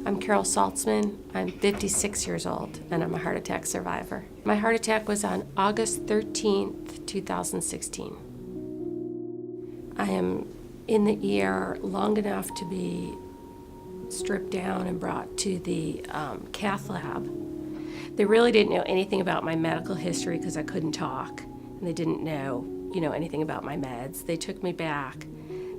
I'm Carole Saltzman. I'm 56 years old, and I'm a heart attack survivor. My heart attack was on August 13th, 2016. I am in the ER long enough to be stripped down and brought to the cath lab. They really didn't know anything about my medical history because I couldn't talk, and they didn't know, anything about my meds. They took me back.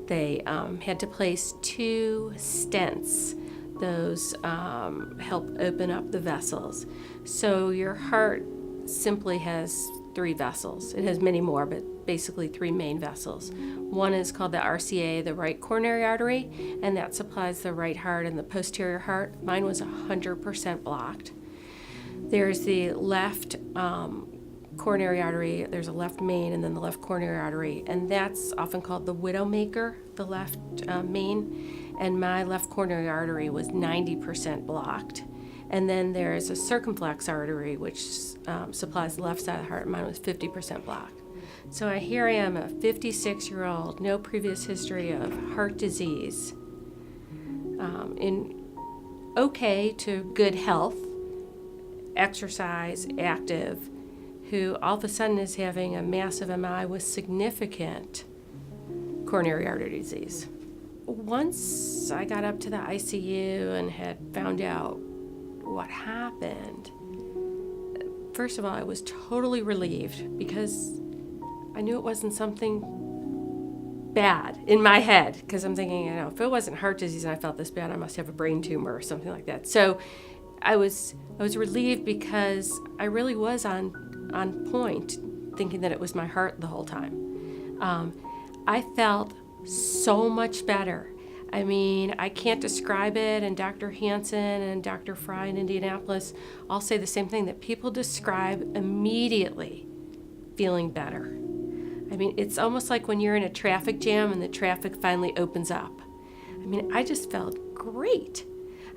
They had to place 2 stents. Those help open up the vessels. So your heart simply has 3 vessels. It has many more, but basically 3 main vessels. One is called the RCA, the right coronary artery, and that supplies the right heart and the posterior heart. Mine was 100% blocked. There's the left coronary artery, there's a left main, and then the left coronary artery, and that's often called the widowmaker, the left main, and my left coronary artery was 90% blocked. And then there's a circumflex artery, which supplies the left side of the heart, and mine was 50% blocked. So here I am, a 56-year-old, no previous history of heart disease, in okay to good health, exercise, active, who all of a sudden is having a massive MI with significant coronary artery disease. Once I got up to the ICU and had found out what happened, first of all, I was totally relieved because I knew it wasn't something bad in my head, because I'm thinking, if it wasn't heart disease and I felt this bad, I must have a brain tumor or something like that. So I was relieved because I really was on point, thinking that it was my heart the whole time. I felt so much better. I mean, I can't describe it, and Dr. Hansen and Dr. Fry in Indianapolis all say the same thing, that people describe immediately feeling better. I mean, it's almost like when you're in a traffic jam and the traffic finally opens up. I mean, I just felt great.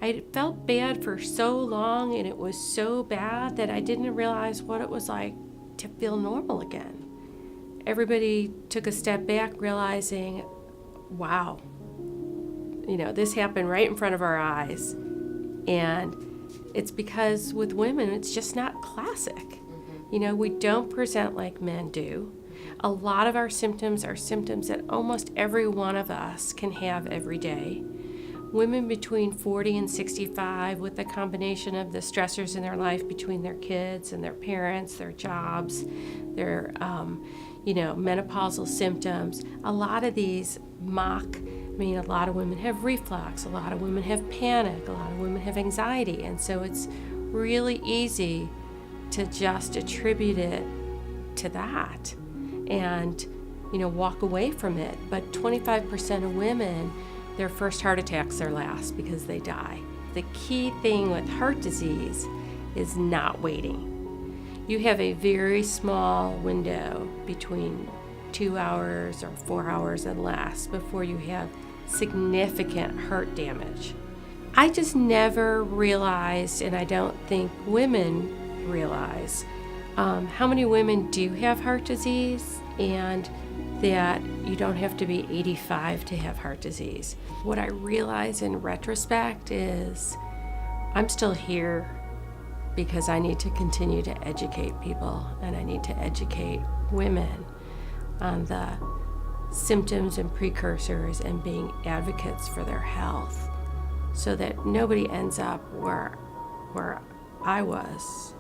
I felt bad for so long, and it was so bad that I didn't realize what it was like to feel normal again. Everybody took a step back realizing, wow, this happened right in front of our eyes. And it's because with women, it's just not classic. Mm-hmm. We don't present like men do. A lot of our symptoms are symptoms that almost every one of us can have every day. Women between 40 and 65, with the combination of the stressors in their life between their kids and their parents, their jobs, their menopausal symptoms, a lot of these a lot of women have reflux, a lot of women have panic, a lot of women have anxiety, and so it's really easy to just attribute it to that and walk away from it. But 25% of women, their first heart attack's their last because they die. The key thing with heart disease is not waiting. You have a very small window between 2 hours or 4 hours and less before you have significant heart damage. I just never realized, and I don't think women realize, how many women do have heart disease, and that you don't have to be 85 to have heart disease. What I realize in retrospect is I'm still here because I need to continue to educate people, and I need to educate women on the symptoms and precursors and being advocates for their health so that nobody ends up where I was